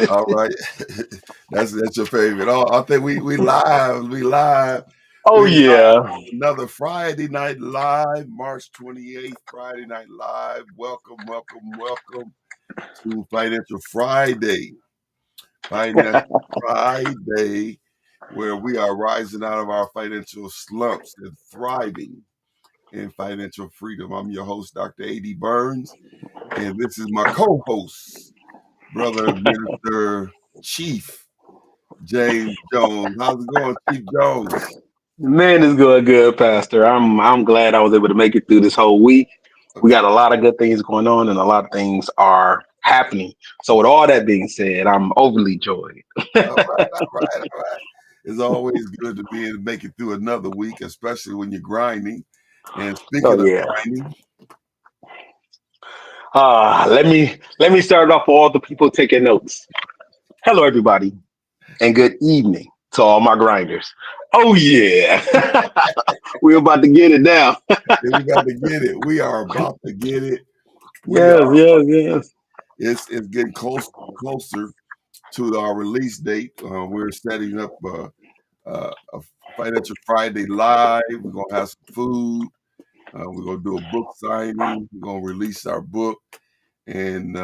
All right. That's your favorite. Oh, I think we live. We live. Oh We live. yeah. Another Friday night live, March 28th, Friday night live. Welcome, welcome, welcome to Financial Friday. Financial Friday, where we are rising out of our financial slumps and thriving in financial freedom. I'm your host, Dr. A.D. Burns, and this is my co-host, Brother Minister Chief James Jones. How's it going, Chief Jones? Man, it's going good, Pastor. I'm glad I was able to make it through this whole week. We Okay. got a lot of good things going on and a lot of things are happening. So with all that being said, I'm overly joyed. All right, all right, all right. It's always good to be able to make it through another week, especially when you're grinding. And Oh speaking of yeah. grinding, Let me start off for all the people taking notes. Hello everybody and good evening to all my grinders. Oh yeah. We're about to get it now. we got to get it. We are about to get it. We Yes, are. yes, yes. It's getting closer to our release date. We're setting up a Financial Friday live. We're gonna have some food. We're gonna do a book signing. We're gonna release our book, and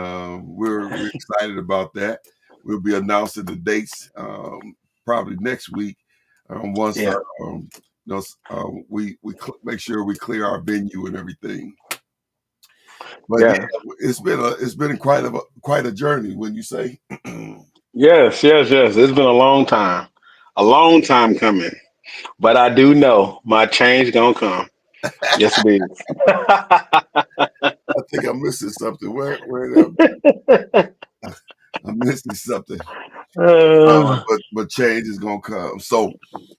we're excited about that. We'll be announcing the dates probably next week. Once Yeah. our make sure we clear our venue and everything. But yeah, Yeah. it's been quite a journey. When you say, Yes, yes, yes. It's been a long time coming. But I do know my change gonna come. Yes, it is. I think I'm missing something. Where I'm missing something. Uh, But change is gonna come. So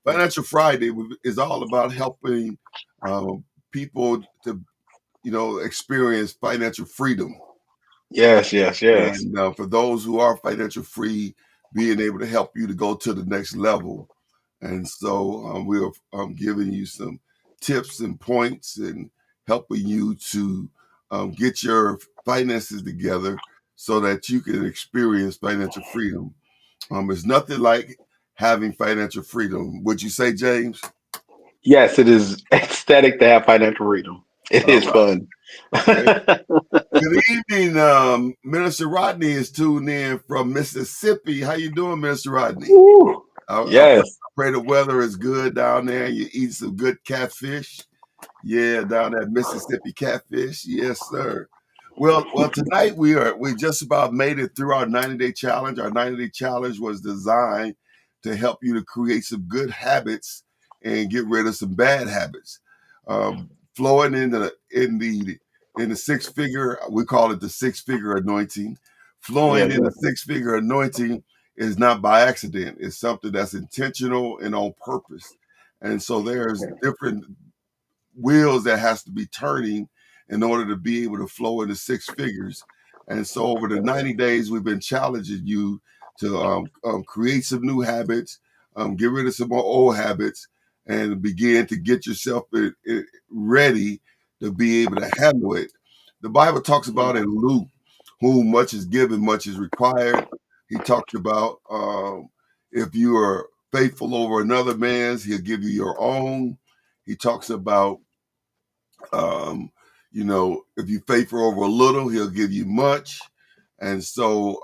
Financial Friday is all about helping um, people to experience financial freedom, yes, yes, yes, and for those who are financial free, being able to help you to go to the next level. And so we're giving you some tips and points and helping you to get your finances together so that you can experience financial freedom. It's nothing like having financial freedom. Would you say, James? yes. It is ecstatic to have financial freedom. It All is right. fun. Okay. Good evening. Minister Rodney is tuned in from Mississippi. How you doing, Minister Rodney? Woo. I Yes, pray the weather is good down there. You eat some good catfish. Yeah, down at Mississippi catfish. Yes, sir. Well, tonight we just about made it through our 90-day challenge. Our 90-day challenge was designed to help you to create some good habits and get rid of some bad habits. Flowing in the six figure, we call it the six figure anointing. Flowing yes, in the yes, six figure anointing is not by accident. It's something that's intentional and on purpose. And so there's different wheels that has to be turning in order to be able to flow into six figures. And so over the 90 days, we've been challenging you to create some new habits, get rid of some more old habits, and begin to get yourself ready to be able to handle it. The Bible talks about in Luke, whom much is given, much is required. He talks about if you are faithful over another man's, he'll give you your own. He talks about um, if you faithful over a little, he'll give you much. And so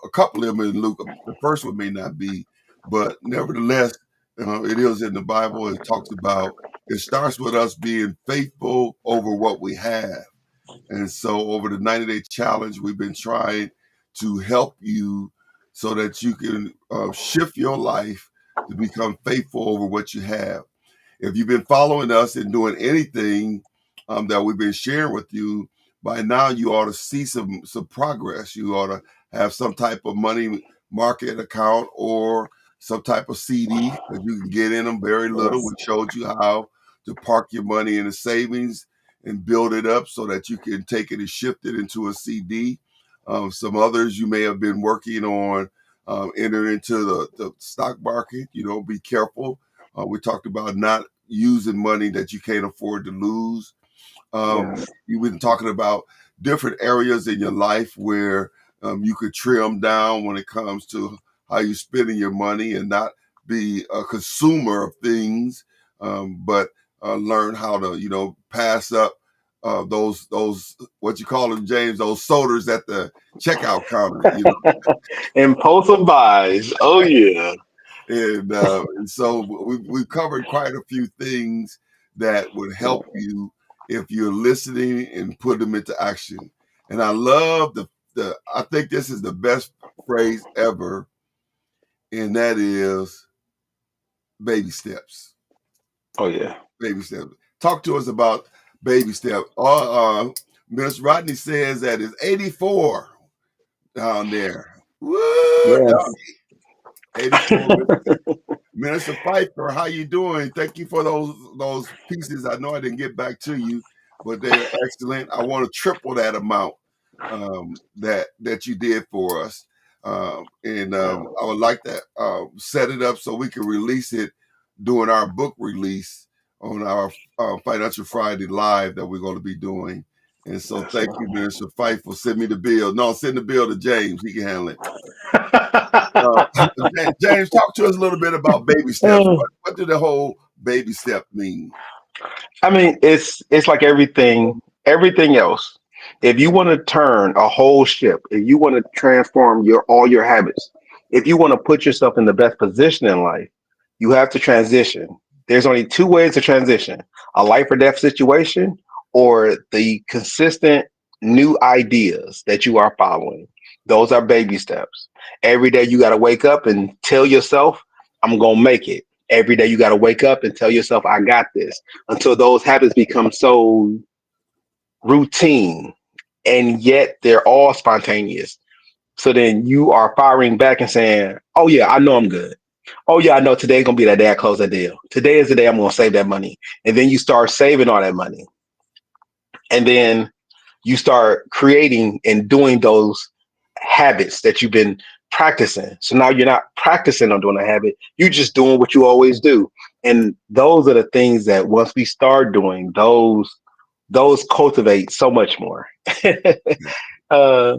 a couple of them in Luke, the first one may not be, but nevertheless, it is in the Bible. It talks about, it starts with us being faithful over what we have. And so over the 90-day challenge, we've been trying to help you so that you can shift your life to become faithful over what you have. If you've been following us and doing anything that we've been sharing with you, by now you ought to see some progress. You ought to have some type of money market account or some type of CD that you can get in them very little. We yes, showed you how to park your money in a savings and build it up so that you can take it and shift it into a CD. Some others you may have been working on entering into the stock market. Be careful. We talked about not using money that you can't afford to lose. yes, You've been talking about different areas in your life where You could trim down when it comes to how you're spending your money and not be a consumer of things, but learn how to, pass up those what you call them, James, those sodas at the checkout counter, Impulsive buys. Oh yeah. and so we've covered quite a few things that would help you if you're listening and put them into action. And I love the I think this is the best phrase ever, and that is baby steps. Oh yeah. Baby steps. Talk to us about baby steps. Miss Rodney says that it's 84 down there. Woo! Yes. 84. Minister Pfeiffer, how you doing? Thank you for those pieces. I know I didn't get back to you, but they're excellent. I want to triple that amount that you did for us, and I would like to set it up so we can release it during our book release on our Financial Friday Live that we're going to be doing. And so, Yes, thank sir. you, Minister Pfeiffer. Send me the bill. No, send the bill to James. He can handle it. Uh, James, talk to us a little bit about baby steps. What do the whole baby step mean? I mean, it's like everything else. If you want to turn a whole ship, if you want to transform your all your habits, if you want to put yourself in the best position in life, you have to transition. There's only two ways to transition: a life or death situation, or the consistent new ideas that you are following. Those are baby steps. Every day you got to wake up and tell yourself, I'm going to make it. Every day you got to wake up and tell yourself, I got this, until those habits become so routine and yet they're all spontaneous. So then you are firing back and saying, oh, yeah, I know I'm good. Oh, yeah, I know today's going to be that day I close that deal. Today is the day I'm going to save that money. And then you start saving all that money. And then you start creating and doing those habits that you've been practicing. So now you're not practicing on doing a habit, you're just doing what you always do. And those are the things that once we start doing, those cultivate so much more. uh,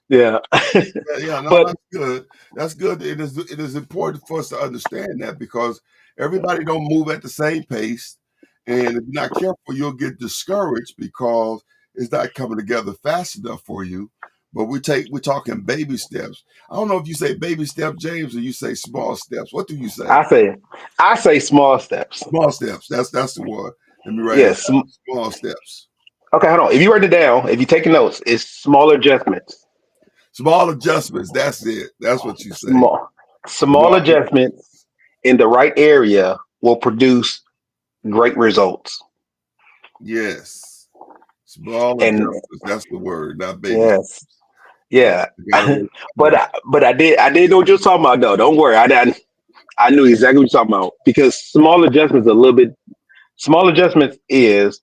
yeah. Yeah, yeah, no, But that's good. That's good. It is important for us to understand that because everybody don't move at the same pace, and if you're not careful, you'll get discouraged because it's not coming together fast enough for you. But we're talking baby steps. I don't know if you say baby steps, James, or you say small steps. What do you say? I say I say small steps. Small steps. That's the one. Let me write it Yes. down. Small steps. Okay, hold on. If you write it down, if you take notes, it's smaller adjustments. Small adjustments. That's it. That's what you say. Small Small. adjustments in the right area will produce great results. Yes. Small And adjustments. That's the word, not baby. yes, I yeah. gotta write that but down. I did know what you were talking about though. Don't worry, I knew exactly what you're talking about because small adjustments is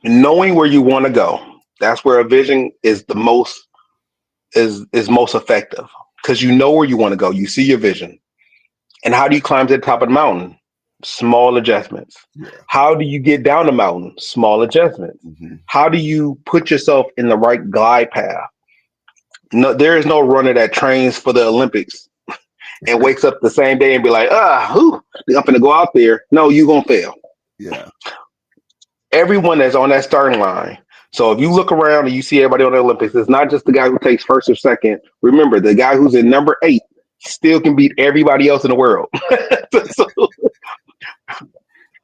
knowing where you want to go. That's where a vision is the most is most effective because you know where you want to go. You see your vision. And how do you climb to the top of the mountain? Small adjustments. Yeah. How do you get down the mountain? Small adjustments. Hmm. How do you put yourself in the right glide path? No, there is no runner that trains for the Olympics and wakes up the same day and be like, I'm gonna go out there. No, you're gonna fail. Yeah. Everyone that's on that starting line. So if you look around and you see everybody on the Olympics, it's not just the guy who takes first or second. Remember, the guy who's in number 8 still can beat everybody else in the world. So,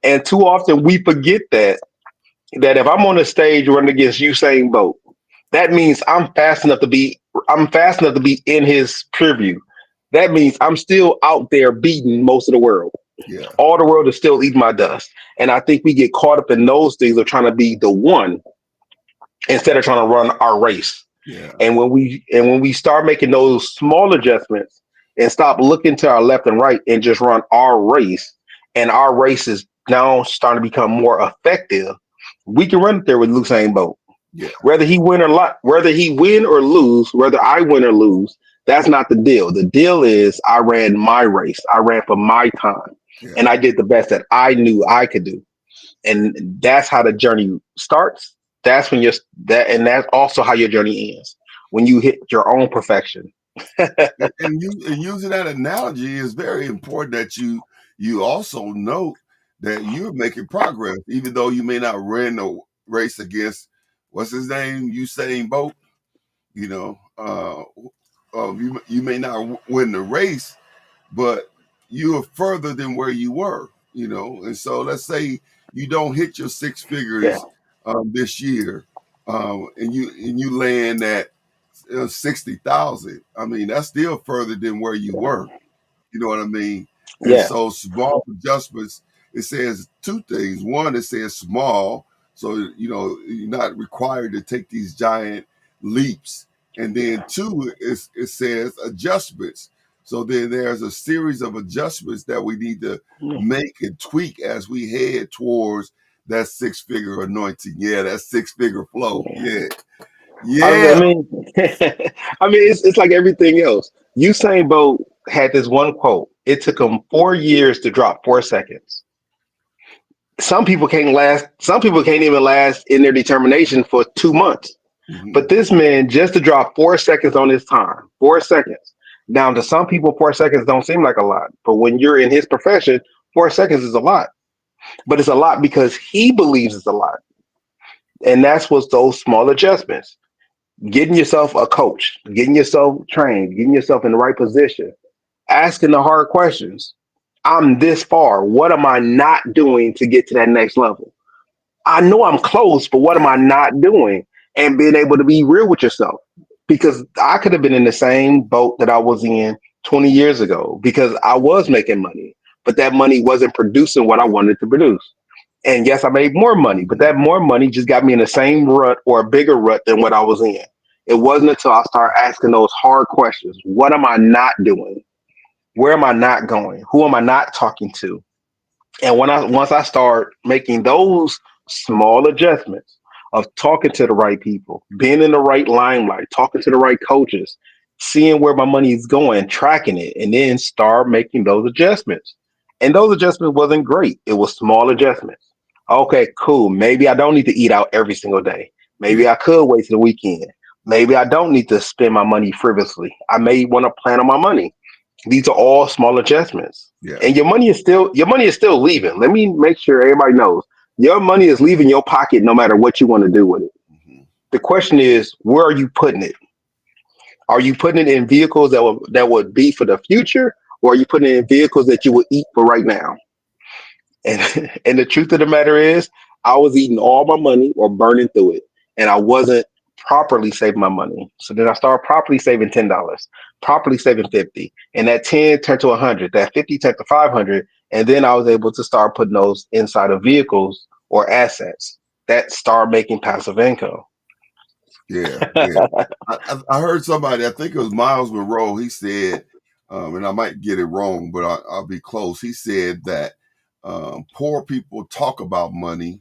and too often we forget that if I'm on a stage running against Usain Bolt, that means I'm fast enough to be in his preview. That means I'm still out there beating most of the world. Yeah. All the world is still eating my dust. And I think we get caught up in those things of trying to be the one instead of trying to run our race. Yeah. And when we start making those small adjustments and stop looking to our left and right and just run our race, and our race is now starting to become more effective, we can run there with Usain Bolt. Yeah. Whether I win or lose, that's not the deal. The deal is I ran my race. I ran for my time, Yeah. and I did the best that I knew I could do. And that's how the journey starts. That's when you're that, and that's also how your journey ends. when you hit your own perfection. And using that analogy is very important that you also note that you're making progress, even though you may not run a race against what's his name, Usain Bolt. You know, you may not win the race, but you are further than where you were. You know, and so let's say you don't hit your six Yeah. figures this year, and you land at 60,000. I mean, that's still further than where you were. You know what I mean? And Yeah. so small adjustments, it says two things. One, it says small. So, you're not required to take these giant leaps. And then two, it says adjustments. So then there's a series of adjustments that we need to Yeah. make and tweak as we head towards that six figure anointing. Yeah, that six figure flow. Yeah. I Yeah. mean, I mean, it's like everything else. Usain Bolt had this one quote. It took him 4 years to drop 4 seconds. Some people can't last. Some people can't even last in their determination for 2 months. Mhm. But this man, just to drop 4 seconds on his time, 4 seconds. Now, to some people, 4 seconds don't seem like a lot. But when you're in his profession, 4 seconds is a lot. But it's a lot because he believes it's a lot. And that's what's those small adjustments. Getting yourself a coach, getting yourself trained, getting yourself in the right position, asking the hard questions. I'm this far. What am I not doing to get to that next level? I know I'm close, but what am I not doing? And being able to be real with yourself. Because I could have been in the same boat that I was in 20 years ago because I was making money, but that money wasn't producing what I wanted to produce. And yes, I made more money, but Mhm. that more money just got me in the same rut or a bigger rut than what I was in. It wasn't until I started asking those hard questions. What am I not doing? Where am I not going? Who am I not talking to? And once I start making those small adjustments of talking to the right people, being in the right limelight, talking to the right coaches, seeing where my money is going, tracking it, and then start making those adjustments. And those adjustments wasn't great. It was small adjustments. Okay, cool. Maybe I don't need to eat out every single day. Yeah. Maybe I could wait till the weekend. Maybe I don't need to spend my money frivolously. I may want to plan on my money. These are all small adjustments. Yeah. And your money is still leaving. Let me make sure everybody knows your money is leaving your pocket no matter what you want to do with it. Mhm. The question is, where are you putting it? Are you putting it in vehicles that would be for the future, or are you putting it in vehicles that you would eat for right now? And and the truth of the matter is, I was eating all my money or burning through it, and I wasn't properly saving my money. So then I started properly saving $10, properly saving 50, and that 10 turned to 100, that 50 turned to 500, and then I was able to start putting those inside of vehicles or assets that start making passive income. Yeah, yeah. I heard somebody, I think it was Miles Monroe, he said, and I might get it wrong, but I'll be close. He said that poor people talk about money,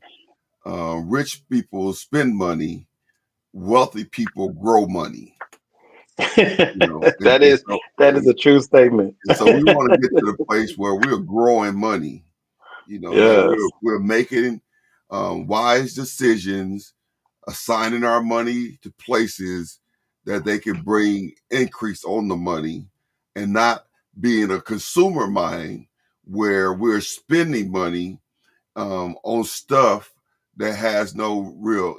rich people spend money, wealthy people grow money. You know, and, that and is so that is a true statement. and so we want to get to the place where we're growing money. You know, that we're Yes. we're making wise decisions, assigning our money to places that they can bring increase on the money, and not being a consumer mind where we're spending money on stuff that has no real,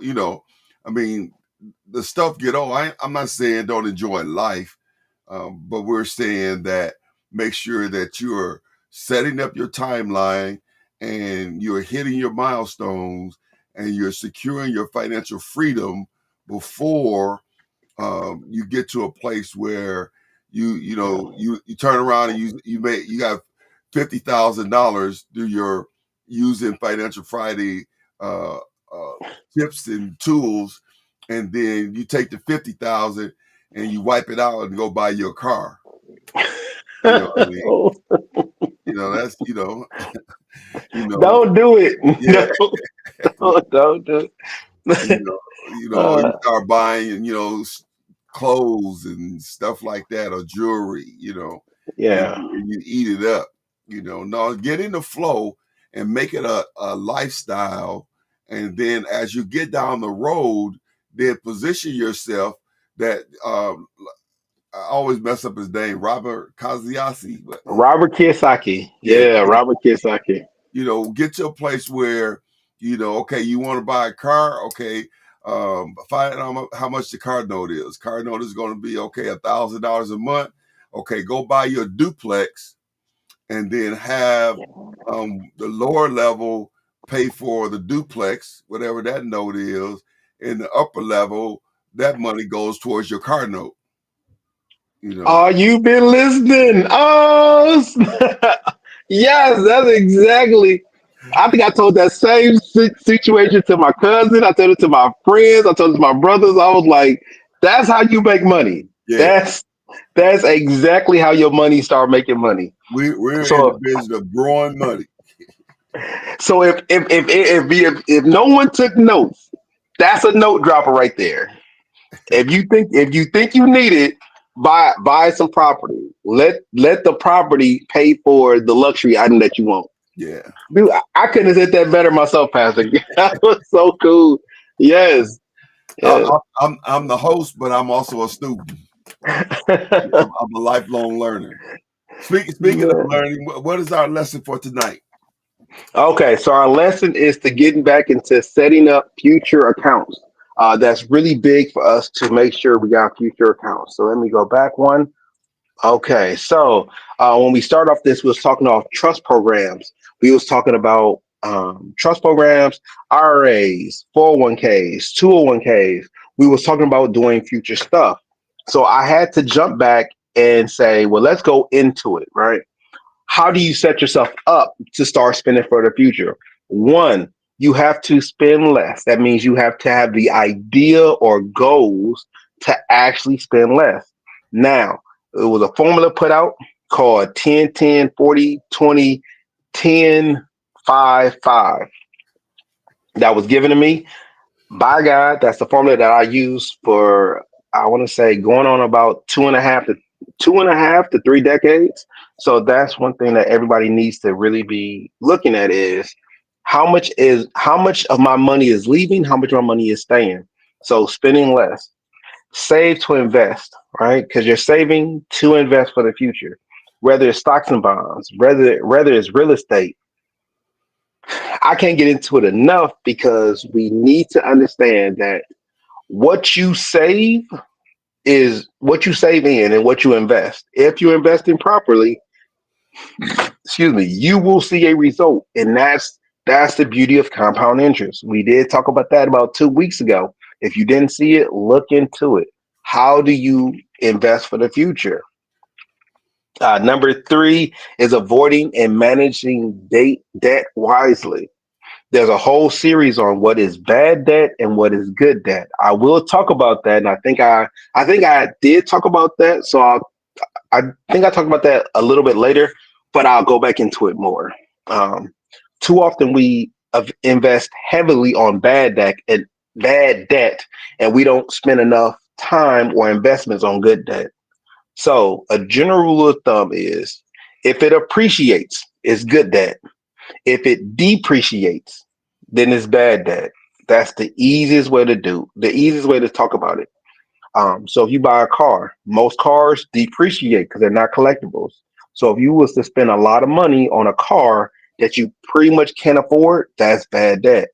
I mean, the stuff get old. I'm not saying don't enjoy life, but we're saying that make sure that you're setting up your timeline and you're hitting your milestones and you're securing your financial freedom before you get to a place where you turn around and you got $50,000 through your using Financial Friday uh, uh, tips and tools, and then you take the 50,000 and you wipe it out and go buy your car. You know what I mean? That's you know Don't do it. yeah. Don't do You it. know, you Uh, start buying, clothes and stuff like that or jewelry, and, yeah. and you eat it up. No, get in the flow and make it a lifestyle. And then as you get down the road, then position yourself that I always mess up his name, Robert Kaziasi. But Robert Kiyosaki. yeah, Yeah, Robert Kiyosaki. get to a place where, okay, you want to buy a car, okay, find out how much the car note is. Car note is going to be okay, $1,000 a month. Okay, go buy your duplex, and then have the lower level pay for the duplex, whatever that note is. In the upper level, that money goes towards your car note. You know, Oh, you've been listening. Oh, yes, that's exactly. I think I told that same situation to my cousin. I told it to my friends. I told it to my brothers. I was like, "That's how you make money. yeah, That's exactly how your money start making money." we're in the So, business of growing money. so if no one took notes, that's a note dropper right there. If you think you need it, buy some property. Let the property pay for the luxury item that you want. Yeah. Dude, I couldn't have said that better myself, Pastor. That was so cool. Yes, I, yes. I'm the host, but I'm also a student. I'm a lifelong learner. Speaking of Yeah. learning, what is our lesson for tonight? Okay, so our lesson is to getting back into setting up future accounts. That's really big for us to make sure we got future accounts. So let me go back one. Okay, so when we start off this, we was talking about trust programs. We was talking about trust programs, IRAs, 401ks, 201ks. We was talking about doing future stuff. So I had to jump back and say, well, let's go into it, right? How do you set yourself up to start spending for the future? One, you have to spend less. That means you have to have the idea or goals to actually spend less. Now, it was a formula put out called 10, 10, 40, 20, 10, 5, 5 that was given to me by God. That's the formula that I use for, I want to say, going on about 2.5 to 3 decades. So that's one thing that everybody needs to really be looking at is how much of my money is leaving, how much of my money is staying. So spending less, save to invest, right? Because you're saving to invest for the future, whether it's stocks and bonds, whether it's real estate. I can't get into it enough because we need to understand that what you save is what you save in and what you invest. If you invest in properly, excuse me, you will see a result. And that's the beauty of compound interest. We did talk about that about 2 weeks ago. If you didn't see it, look into it. How do you invest for the future? Number three is avoiding and managing debt wisely. There's a whole series on what is bad debt and what is good debt. I will talk about that, and I think I did talk about that. So I think I talked about that a little bit later, but I'll go back into it more. Um, Too often we invest heavily on bad debt, and we don't spend enough time or investments on good debt. So a general rule of thumb is if it appreciates, it's good debt. If it depreciates, then it's bad debt. That's the easiest way to the easiest way to talk about it. So if you buy a car, most cars depreciate because they're not collectibles. So if you was to spend a lot of money on a car that you pretty much can't afford, that's bad debt.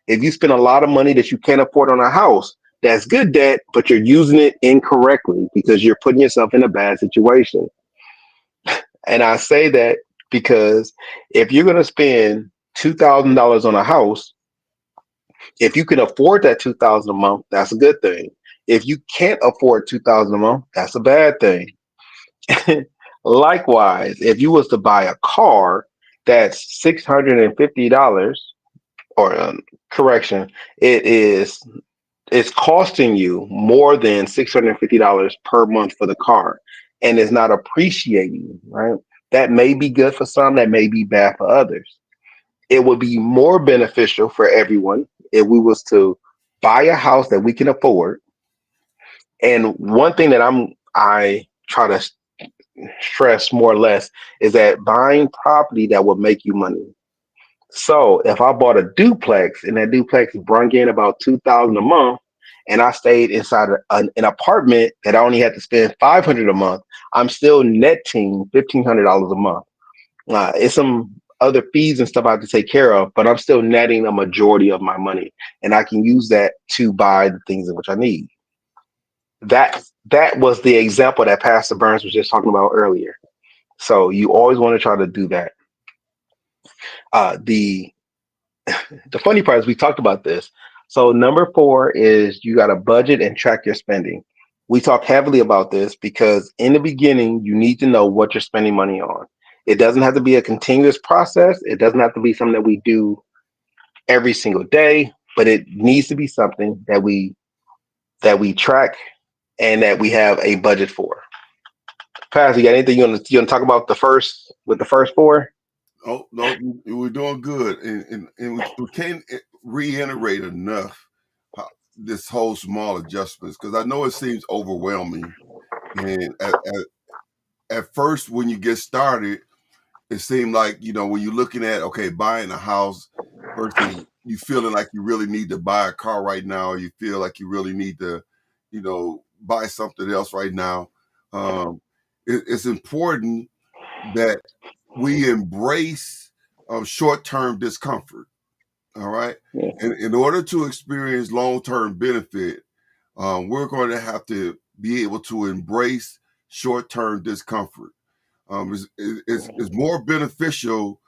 If you spend a lot of money that you can't afford on a house, that's good debt, but you're using it incorrectly because you're putting yourself in a bad situation. And I say that because if you're going to spend $2,000 on a house, if you can afford that 2,000 a month, that's a good thing. If you can't afford 2,000 a month, that's a bad thing. Likewise, if you was to buy a car that's $650, or correction, it's costing you more than $650 per month for the car, and it's not appreciating, right? That may be good for some, that may be bad for others. It would be more beneficial for everyone if we was to buy a house that we can afford. And one thing that I try to stress more or less is that buying property that will make you money. So if I bought a duplex and that duplex brought in about 2,000 a month, and I stayed inside an apartment that I only had to spend $500 a month, I'm still netting $1,500 a month. It's some other fees and stuff I have to take care of, but I'm still netting a majority of my money, and I can use that to buy the things in which I need. That was the example that Pastor Burns was just talking about earlier. So you always want to try to do that. The funny part is we talked about this. So number 4 is you got to budget and track your spending. We talk heavily about this because in the beginning you need to know what you're spending money on. It doesn't have to be a continuous process. It doesn't have to be something that we do every single day, but it needs to be something that we track and that we have a budget for. Paz, you got anything you want to talk about the first 4? Oh no, we're doing good, and we can't reiterate enough how this whole small adjustments, because I know it seems overwhelming, and at first when you get started, it seemed like, when you're looking at, okay, buying a house versus you feeling like you really need to buy a car right now, or you feel like you really need to, buy something else right now. It's important that we embrace short-term discomfort. All right. Yeah. And in order to experience long-term benefit, we're going to have to be able to embrace short-term discomfort. It's more beneficial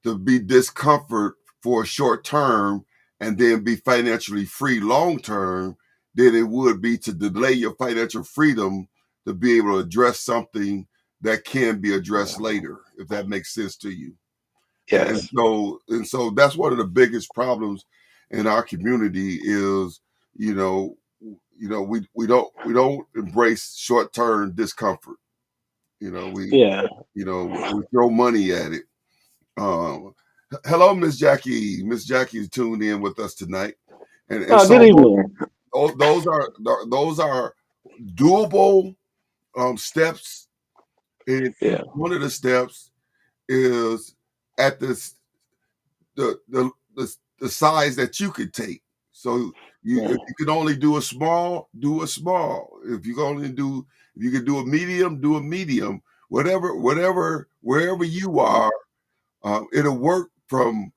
to be discomfort for a short term and then be financially free long term than it would be to delay your financial freedom to be able to address something that can be addressed later, if that makes sense to you. And Yes. so that's one of the biggest problems in our community is, you know, we don't embrace short term discomfort. You know, we Yeah. we throw money at it. Um, Hello, Miss Jackie. Miss Jackie is tuned in with us tonight, and Oh, good so evening. those are doable steps. And Yeah. one of the steps is at this the size that you could take. So Yeah. if you can only do a small, do a small. If you can do a medium, do a medium. Whatever, wherever you are, it'll work from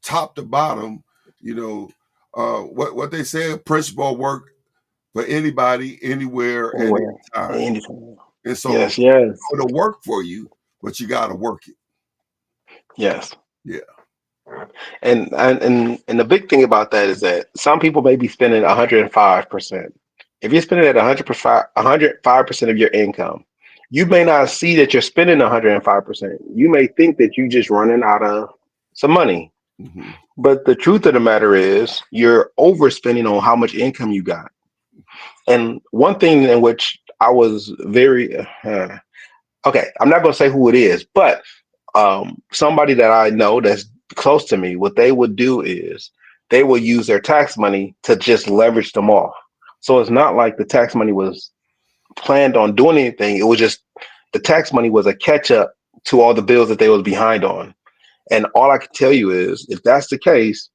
top to bottom. What they say, principle work for anybody, anywhere, at any Anyway, time. anything. And so Yes. Yes. it'll work for you, but you got to work it. Yes. Yeah. And the big thing about that is that some people may be spending 105%. If you're spending at 105% of your income, you may not see that you're spending 105%. You may think that you're just running out of some money. Hmm. But the truth of the matter is you're overspending on how much income you got. And one thing in which I was very okay, I'm not going to say who it is, but somebody that I know that's close to me, what they would do is they will use their tax money to just leverage them off. So it's not like the tax money was planned on doing anything. It was just the tax money was a catch up to all the bills that they was behind on. And all I can tell you is if that's the case,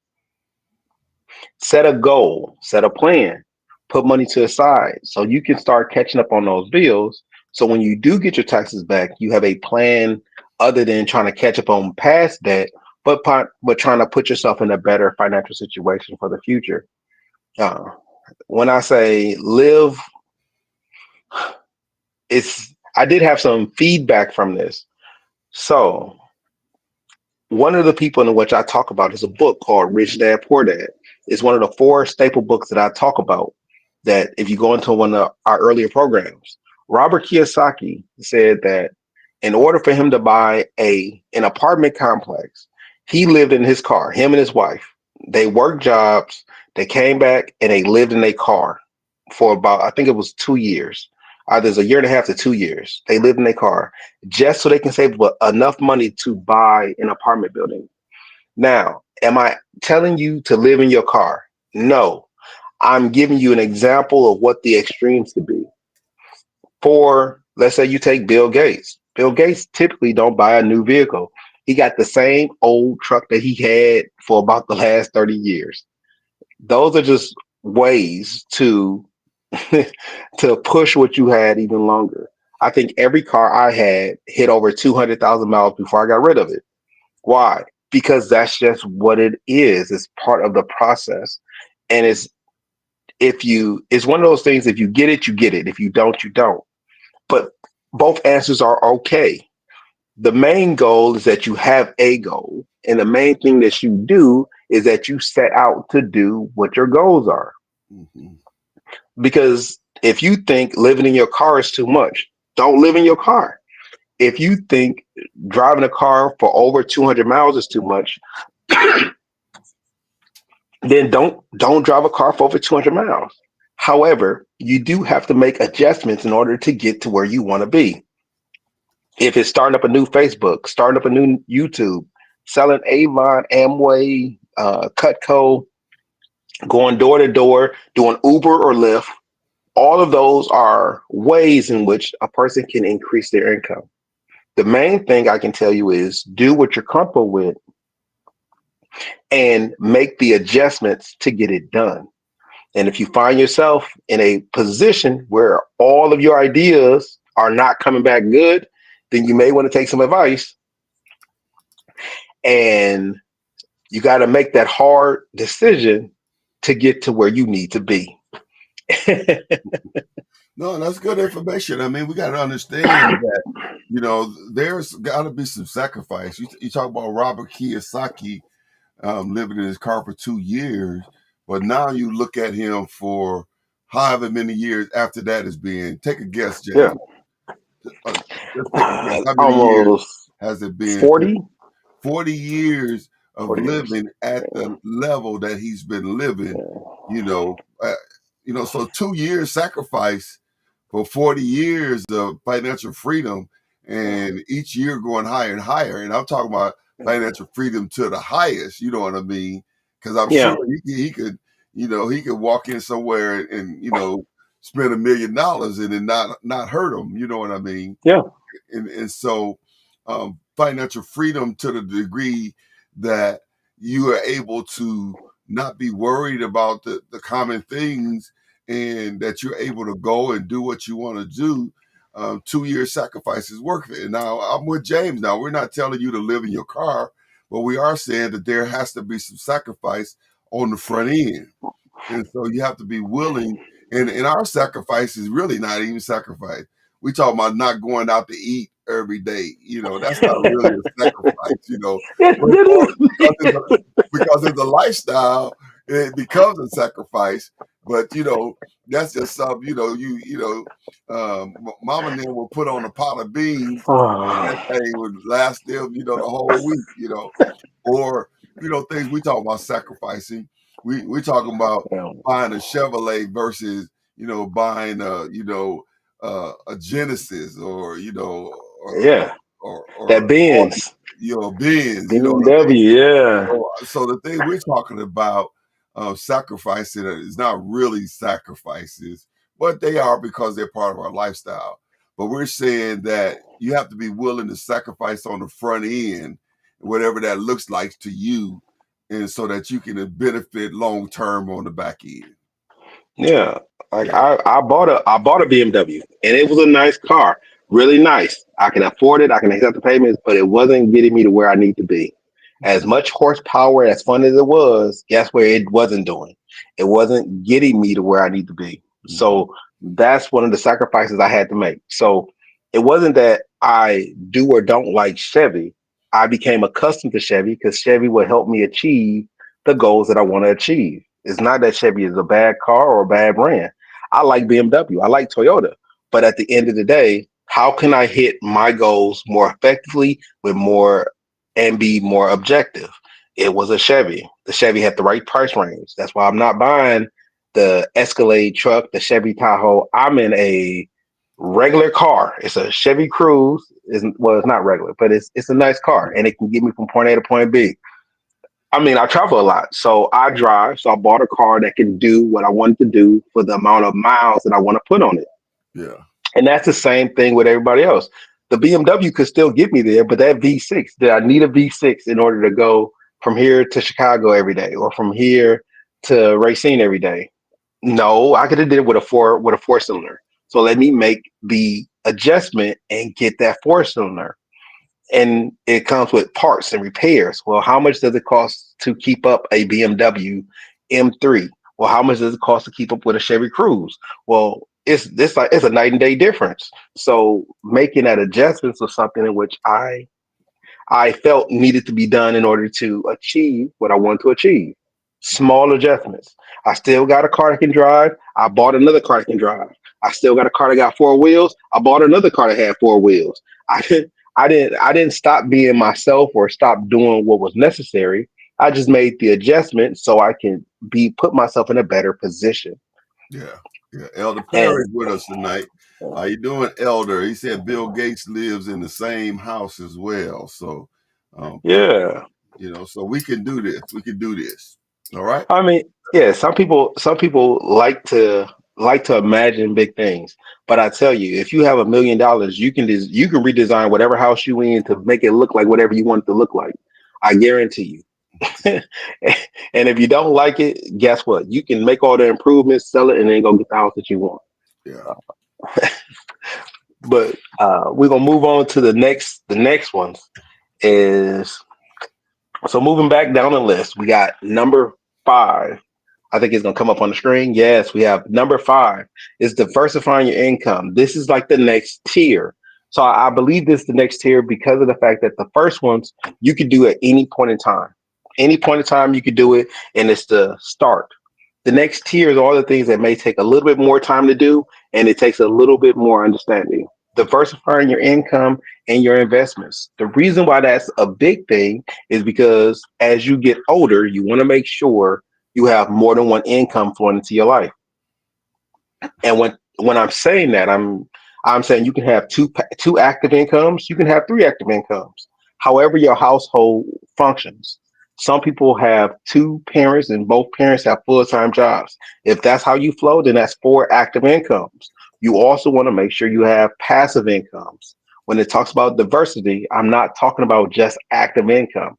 set a goal, set a plan, put money to the side so you can start catching up on those bills. So when you do get your taxes back, you have a plan other than trying to catch up on past debt, but trying to put yourself in a better financial situation for the future. Uh, when I say live, I did have some feedback from this. So one of the people in which I talk about is a book called Rich Dad Poor Dad. It's one of the 4 staple books that I talk about that if you go into one of our earlier programs, Robert Kiyosaki said that in order for him to buy an apartment complex, he lived in his car, him and his wife. They worked jobs, they came back and they lived in a car for about, I think it was 2 years. There's a year and a half to 2 years. They lived in a car just so they can save enough money to buy an apartment building. Now, am I telling you to live in your car? No. I'm giving you an example of what the extremes could be. For, let's say you take Bill Gates. Bill Gates typically don't buy a new vehicle. He got the same old truck that he had for about the last 30 years. Those are just ways to to push what you had even longer. I think every car I had hit over 200,000 miles before I got rid of it. Why? Because that's just what it is. It's part of the process. And it's one of those things, if you get it, you get it. If you don't, you don't. But both answers are okay. The main goal is that you have a goal. And the main thing that you do is that you set out to do what your goals are. Hmm. Because if you think living in your car is too much, don't live in your car. If you think driving a car for over 200 miles is too much, then don't drive a car for over 200 miles. However, you do have to make adjustments in order to get to where you want to be. If it's starting up a new Facebook, starting up a new YouTube, selling Avon, Amway, Cutco, going door to door, doing Uber or Lyft, all of those are ways in which a person can increase their income. The main thing I can tell you is do what you're comfortable with and make the adjustments to get it done. And if you find yourself in a position where all of your ideas are not coming back good, then you may want to take some advice, and you got to make that hard decision to get to where you need to be. No, that's good information. I mean, we got to understand that, there's got to be some sacrifice. You talk about Robert Kiyosaki living in his car for 2 years, but now you look at him for however many years after that is being. Take a guess, Yeah. James. Uh, let's take a guess. How many years Almost has it been? 40, 40 years of 40 years. living at the level that he's been living, you know, uh, so 2 years sacrifice for 40 years of financial freedom, and each year going higher and higher. And I'm talking about financial freedom to the highest, you know what I mean? Because I'm Yeah. sure he could, he could walk in somewhere and, spend $1 million and it not hurt him, you know what I mean? Yeah. And so financial freedom to the degree that you are able to not be worried about the common things, and that you're able to go and do what you want to do. 2 year sacrifice is worth it. And now I'm with James. Now, we're not telling you to live in your car, but we are saying that there has to be some sacrifice on the front end. And so you have to be willing. And our sacrifice is really not even sacrifice. We talk about not going out to eat every day. That's not really a sacrifice. But because it's a lifestyle, it becomes a sacrifice. But that's just something. Mom and them will put on a pot of beans, and that thing would last them, the whole week. Or things we talk about sacrificing. We talking about buying a Chevrolet versus buying a Genesis, or Yeah. or That Benz, Benz, you know what I mean? BMW. Yeah. So the thing we're talking about, sacrificing, is not really sacrifices, but they are because they're part of our lifestyle. But we're saying that you have to be willing to sacrifice on the front end, whatever that looks like to you, and so that you can benefit long term on the back end. Yeah. Like Yeah. I bought a BMW, and it was a nice car, really nice. I can afford it. I can accept the payments, but it wasn't getting me to where I need to be. As much horsepower, as fun as it was, guess where it wasn't doing? It wasn't getting me to where I need to be. Mhm. So that's one of the sacrifices I had to make. So it wasn't that I do or don't like Chevy. I became accustomed to Chevy because Chevy will help me achieve the goals that I want to achieve. It's not that Chevy is a bad car or a bad brand. I like BMW. I like Toyota. But at the end of the day, how can I hit my goals more effectively with more and be more objective? It was a Chevy. The Chevy had the right price range. That's why I'm not buying the Escalade truck, the Chevy Tahoe. I'm in a regular car. It's a Chevy Cruze. It's not regular, but it's a nice car, and it can get me from point A to point B. I mean, I travel a lot, so I drive. So I bought a car that can do what I wanted to do for the amount of miles that I want to put on it. Yeah. And that's the same thing with everybody else. The BMW could still get me there, but that V6, did I need a V6 in order to go from here to Chicago every day or from here to Racine every day? No, I could have did it with a four cylinder. So let me make the adjustment and get that four cylinder. And it comes with parts and repairs. Well, how much does it cost to keep up a BMW M3? Well, how much does it cost to keep up with a Chevy Cruze? Well, it's a night and day difference. So making that adjustments was something in which I felt needed to be done in order to achieve what I want to achieve. Small adjustments. I still got a car that can drive. I bought another car that can drive. I still got a car that got four wheels. I bought another car that had four wheels. I didn't stop being myself or stop doing what was necessary. I just made the adjustment so I can be put myself in a better position. Yeah, yeah. Elder Perry And with us tonight. How you doing, Elder? He said Bill Gates lives in the same house as well. So, praise, yeah, so we can do this. We can do this. All right. I mean, yeah, some people like to imagine big things, but I tell you, if you have $1 million, you can redesign whatever house you in to make it look like whatever you want it to look like. I guarantee you. And if you don't like it, guess what? You can make all the improvements, sell it, and then go get the house that you want. Yeah. But we're gonna move on to the next ones is so moving back down the list, we got number 5. I think it's gonna come up on the screen. Yes, we have number 5 is diversifying your income. This is like the next tier. So I believe this is the next tier because of the fact that the first ones you could do at any point in time. Any point in time you could do it, and it's the start. The next tier is all the things that may take a little bit more time to do, and it takes a little bit more understanding. Diversifying your income and your investments. The reason why that's a big thing is because as you get older, you want to make sure you have more than one income flowing into your life. And when I'm saying that, I'm saying you can have two active incomes, you can have three active incomes, however your household functions. Some people have two parents and both parents have full-time jobs. If that's how you flow, then that's four active incomes. You also want to make sure you have passive incomes. When it talks about diversity, I'm not talking about just active income.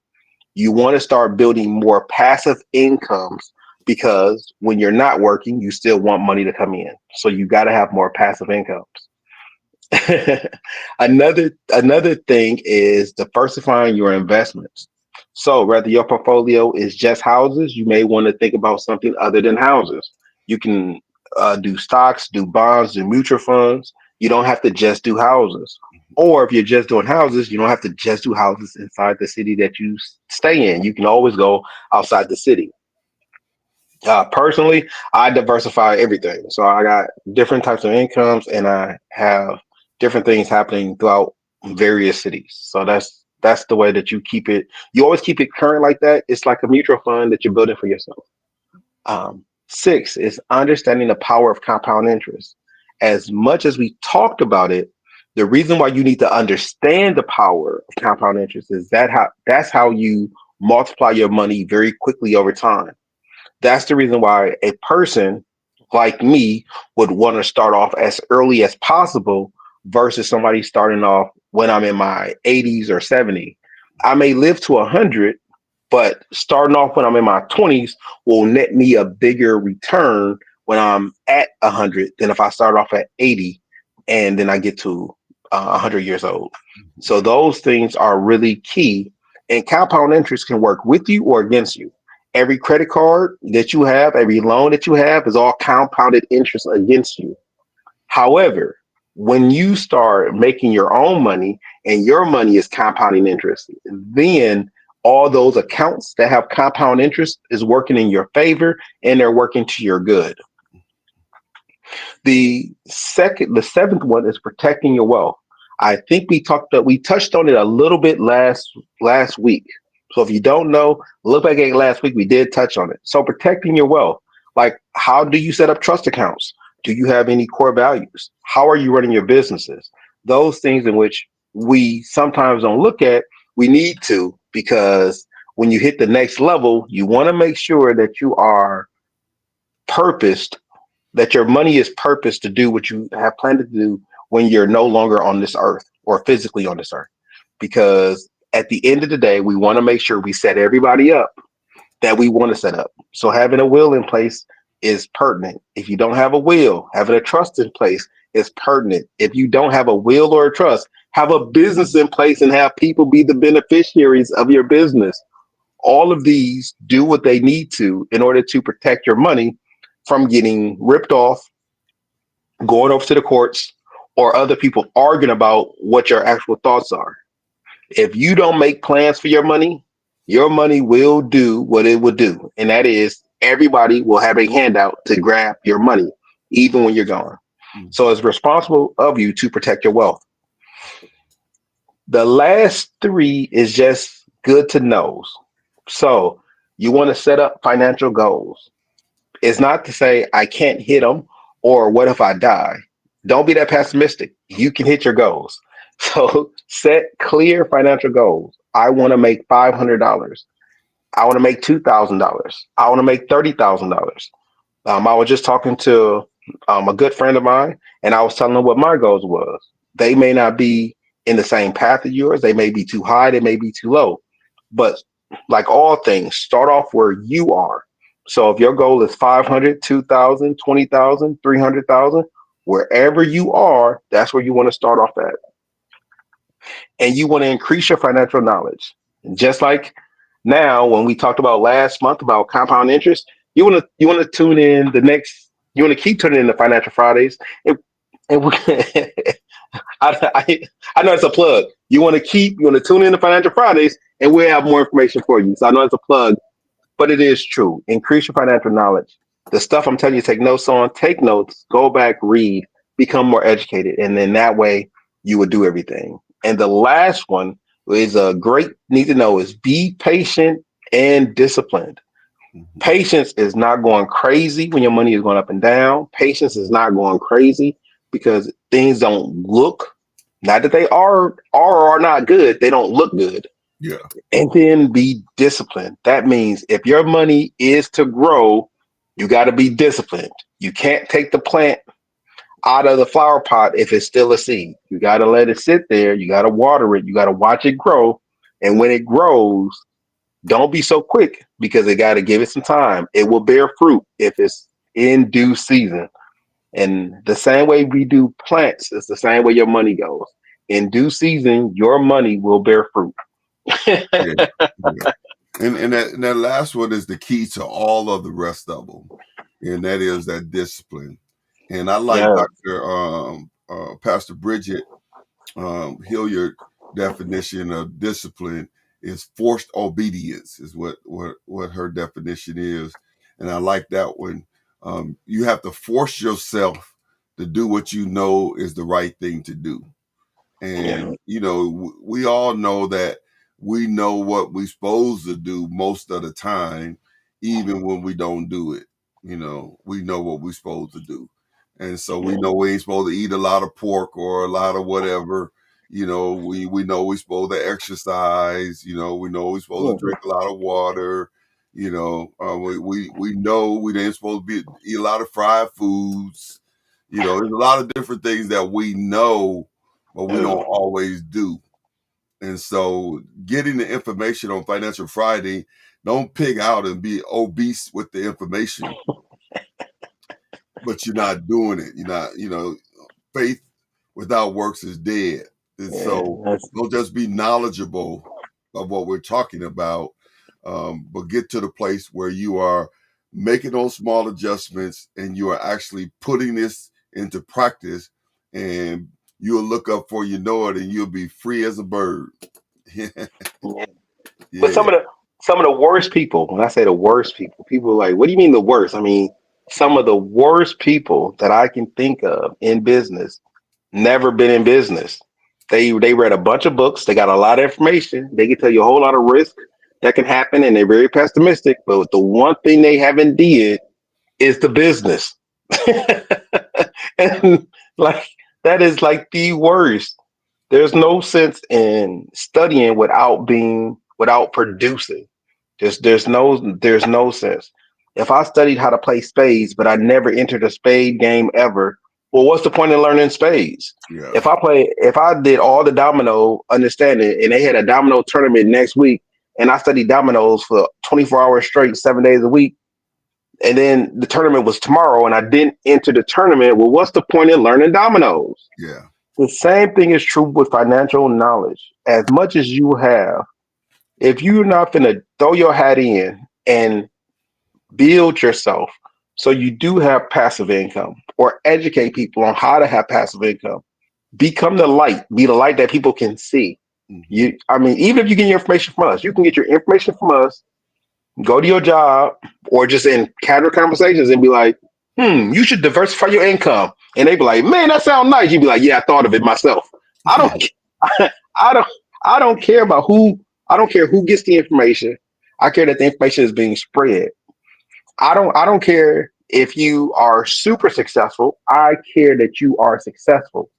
You want to start building more passive incomes because when you're not working, you still want money to come in. So you got to have more passive incomes. Another thing is diversifying your investments. So whether your portfolio is just houses, you may want to think about something other than houses. You can do stocks, do bonds, do mutual funds. You don't have to just do houses. Or if you're just doing houses, you don't have to just do houses inside the city that you stay in. You can always go outside the city. Personally, I diversify everything. So I got different types of incomes and I have different things happening throughout various cities. So that's the way that you keep it. You always keep it current like that. It's like a mutual fund that you're building for yourself. 6 is understanding the power of compound interest. As much as we talked about it, the reason why you need to understand the power of compound interest is that's how you multiply your money very quickly over time. That's the reason why a person like me would want to start off as early as possible versus somebody starting off when I'm in my 80s or 70s. I may live to 100, but starting off when I'm in my 20s will net me a bigger return when I'm at 100 than if I start off at 80 and then I get to 100 years old. So those things are really key. And compound interest can work with you or against you. Every credit card that you have, every loan that you have is all compounded interest against you. However, when you start making your own money and your money is compounding interest, then all those accounts that have compound interest is working in your favor and they're working to your good. The seventh one is protecting your wealth. I think we touched on it a little bit last week. So if you don't know, look back at last week. We did touch on it. So protecting your wealth, like how do you set up trust accounts? Do you have any core values? How are you running your businesses? Those things in which we sometimes don't look at, we need to because when you hit the next level, you want to make sure that you are purposed that your money is purposed to do what you have planned to do when you're no longer on this earth or physically on this earth. Because at the end of the day, we want to make sure we set everybody up that we want to set up. So having a will in place is pertinent. If you don't have a will, having a trust in place is pertinent. If you don't have a will or a trust, have a business in place and have people be the beneficiaries of your business. All of these do what they need to in order to protect your money from getting ripped off, going over to the courts, or other people arguing about what your actual thoughts are. If you don't make plans for your money will do what it will do. And that is everybody will have a handout to grab your money, even when you're gone. Mm. So it's responsible of you to protect your wealth. The last three is just good to knows. So you want to set up financial goals. It's not to say I can't hit them or what if I die. Don't be that pessimistic. You can hit your goals. So set clear financial goals. I want to make $500. I want to make $2,000. I want to make $30,000. I was just talking to a good friend of mine, and I was telling them what my goals was. They may not be in the same path as yours. They may be too high. They may be too low. But like all things, start off where you are. So if your goal is 500, 2,000, 20,000, 300,000, wherever you are, that's where you want to start off at. And you want to increase your financial knowledge. Just like now, when we talked about last month about compound interest, you want to tune in the next. You want to keep tuning in to Financial Fridays, and we, I, I know it's a plug. You want to tune in to Financial Fridays, and we'll have more information for you. So I know it's a plug, but it is true. Increase your financial knowledge. The stuff I'm telling you, take notes on. Take notes. Go back, read, become more educated, and then that way you will do everything. And the last one is a great need to know is be patient and disciplined. Mhm. Patience is not going crazy when your money is going up and down. Patience is not going crazy because things don't look, not that they are not good, they don't look good. Yeah. And then be disciplined. That means if your money is to grow, you got to be disciplined. You can't take the plant out of the flower pot if it's still a seed. You got to let it sit there. You got to water it. You got to watch it grow. And when it grows, don't be so quick because it got to give it some time. It will bear fruit if it's in due season. And the same way we do plants, it's the same way your money goes. In due season, your money will bear fruit. Yeah. Yeah. And that last one is the key to all of the rest of them, and that is that discipline. And I like Yeah. Dr. Pastor Bridget Hilliard definition of discipline is forced obedience is what her definition is, and I like that one. You have to force yourself to do what you know is the right thing to do. Yeah. And we all know that we know what we're supposed to do most of the time, even when we don't do it. We know what we're supposed to do, and so we know we ain't supposed to eat a lot of pork or a lot of whatever. We know we're supposed to exercise. We know we're supposed to Yeah. drink a lot of water. We know we ain't supposed to eat a lot of fried foods. There's a lot of different things that we know, but we don't Yeah. always do. And so getting the information on Financial Friday, don't pig out and be obese with the information, but you're not doing it. You're not, faith without works is dead. And Yeah. so That's, don't just be knowledgeable of what we're talking about, but get to the place where you are making those small adjustments and you are actually putting this into practice, and you'll look up for you know it and you'll be free as a bird. yeah. But Yeah. some of the worst people, when I say the worst people, people are like, what do you mean the worst? I mean, some of the worst people that I can think of in business never been in business. They read a bunch of books, they got a lot of information, they can tell you a whole lot of risk that can happen, and they're very pessimistic. But the one thing they haven't did is the business. And like that is like the worst. There's no sense in studying without producing. There's no sense. If I studied how to play spades, but I never entered a spade game ever, well, what's the point in learning spades? Yeah. If I did all the domino understanding and they had a domino tournament next week and I studied dominoes for 24 hours straight, 7 days a week, And then the tournament was tomorrow, and I didn't enter the tournament. Well, what's the point in learning dominoes? Yeah. The same thing is true with financial knowledge. As much as you have, if you're not going to throw your hat in and build yourself so you do have passive income or educate people on how to have passive income, become the light, be the light that people can see. Hmm. I mean, even if you get your information from us, you can get your information from us, go to your job, or just in casual conversations and be like, you should diversify your income. And they be like, man, that sounds nice. You'd be like, yeah, I thought of it myself. I Yeah. don't, I don't, I don't care about who, I don't care who gets the information. I care that the information is being spread. I don't care if you are super successful. I care that you are successful.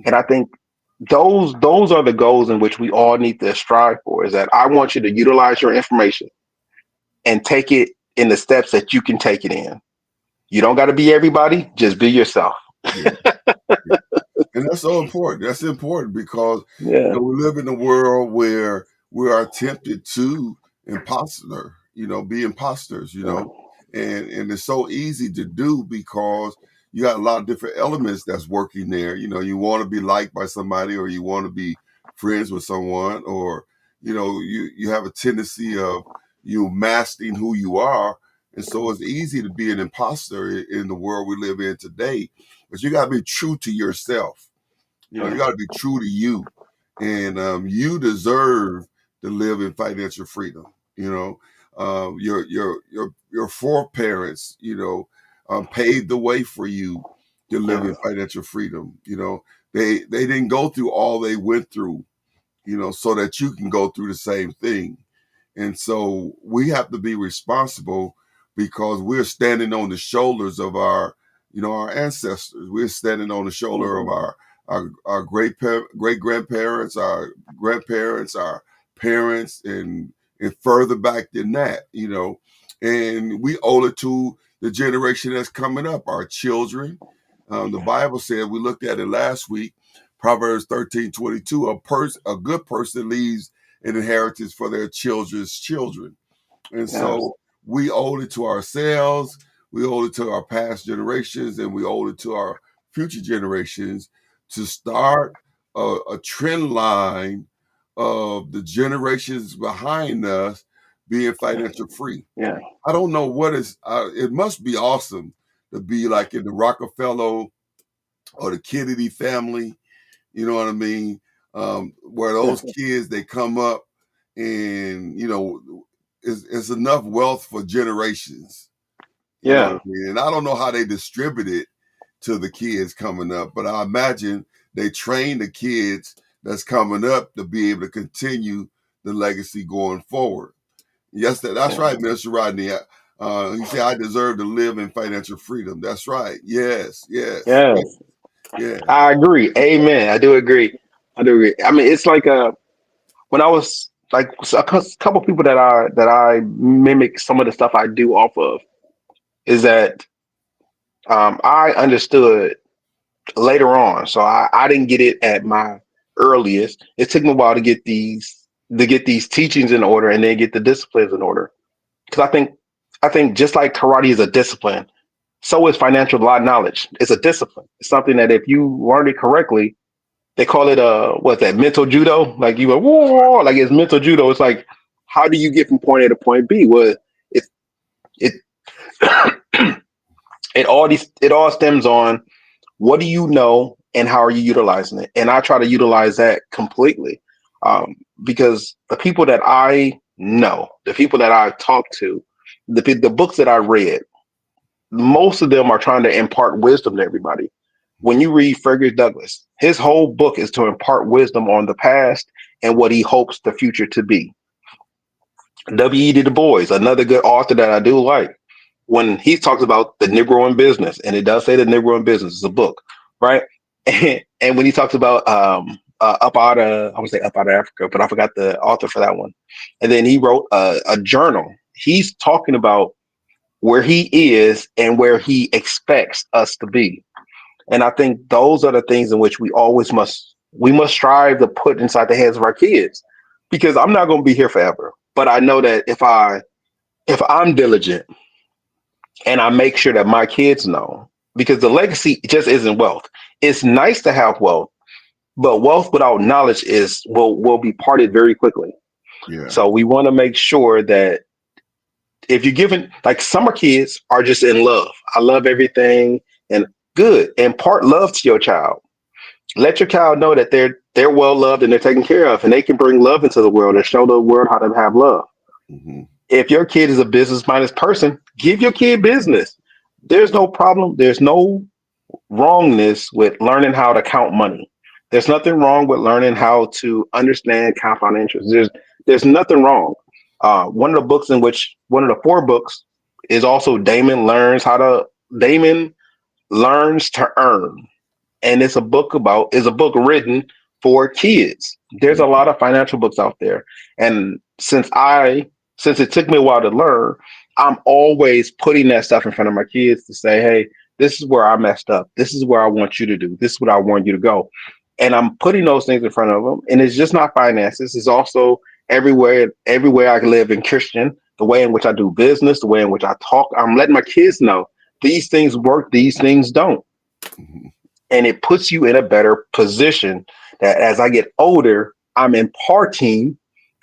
And I think those are the goals in which we all need to strive for, is that I want you to utilize your information and take it in the steps that you can take it in. You don't got to be everybody, just be yourself. Yeah. Yeah. And that's so important. That's important because Yeah. we live in a world where we are tempted to imposter, be imposters, Yeah. and it's so easy to do because you got a lot of different elements that's working there. You want to be liked by somebody, or you want to be friends with someone, or you have a tendency of masking who you are, and so it's easy to be an imposter in the world we live in today. But you got to be true to yourself. You got to be true to you, and you deserve to live in financial freedom. Your foreparents, paved the way for you to live Yeah. in financial freedom. They didn't go through all they went through, so that you can go through the same thing. And so we have to be responsible because we're standing on the shoulders of our ancestors. We're standing on the shoulder of Mhm. our great grandparents, our grandparents, our parents, and further back than that. And we owe it to the generation that's coming up, our children. The Bible said, we looked at it last week, Proverbs 13:22, a good person leaves an inheritance for their children's children. And Yes. so we owe it to ourselves, we owe it to our past generations, and we owe it to our future generations to start a trend line of the generations behind us being financial free. Yeah. I don't know it must be awesome to be like in the Rockefeller or the Kennedy family, you know what I mean? Where Yeah. those kids, they come up and, it's enough wealth for generations, you know what I Yeah. mean? And I don't know how they distribute it to the kids coming up, but I imagine they train the kids that's coming up to be able to continue the legacy going forward. Yes, that's Yeah. right, Mr. Rodney. He said, I deserve to live in financial freedom. That's right. Yes, yes, Yes. yeah, I agree. Amen. I do agree. I do agree. I mean, it's like when I was like couple people that I mimic some of the stuff I do off of is that I understood later on. So I didn't get it at my earliest. It took me a while to get these teachings in order and then get the disciplines in order. Because I think just like karate is a discipline, so is financial knowledge. It's a discipline. It's something that if you learn it correctly, they call it what's that, mental judo? Like you go, whoa, like it's mental judo. It's like, how do you get from point A to point B? Well, it it it all stems on what do you know and how are you utilizing it? And I try to utilize that completely, because the people that I know, the people that I talk to, the books that I read, most of them are trying to impart wisdom to everybody. When you read Fergus Douglass, his whole book is to impart wisdom on the past and what he hopes the future to be. W.E.B. Du Bois, another good author that I do like, when he talks about the Negro in business, and it does say the Negro in business is a book, right? And when he talks about up out of, I would say up out of Africa, but I forgot the author for that one. And then he wrote a journal. He's talking about where he is and where he expects us to be. And I think those are the things in which we must strive to put inside the heads of our kids, because I'm not going to be here forever. But I know that if I'm diligent, and I make sure that my kids know, because the legacy just isn't wealth. It's nice to have wealth, but wealth without knowledge is will be parted very quickly. Yeah. So we want to make sure that if you're given, like, summer kids are just in love. I love everything and good. Impart love to your child. Let your child know that they're well loved and they're taken care of, and they can bring love into the world and show the world how to have love. Hmm. If your kid is a business minded person, give your kid business. There's no problem. There's no wrongness with learning how to count money. There's nothing wrong with learning how to understand compound interest. There's nothing wrong. One of the books in which one of the four books is also Damon learns to earn, and it's a book about is a book written for kids. There's a lot of financial books out there, and since it took me a while to learn, I'm always putting that stuff in front of my kids to say, hey, this is where I messed up. This is where I want you to do. This is what I want you to go. And I'm putting those things in front of them. And it's just not finances. It's also everywhere I live in Christian, the way in which I do business, the way in which I talk. I'm letting my kids know these things work, these things don't, Hmm. and it puts you in a better position that as I get older, I'm imparting,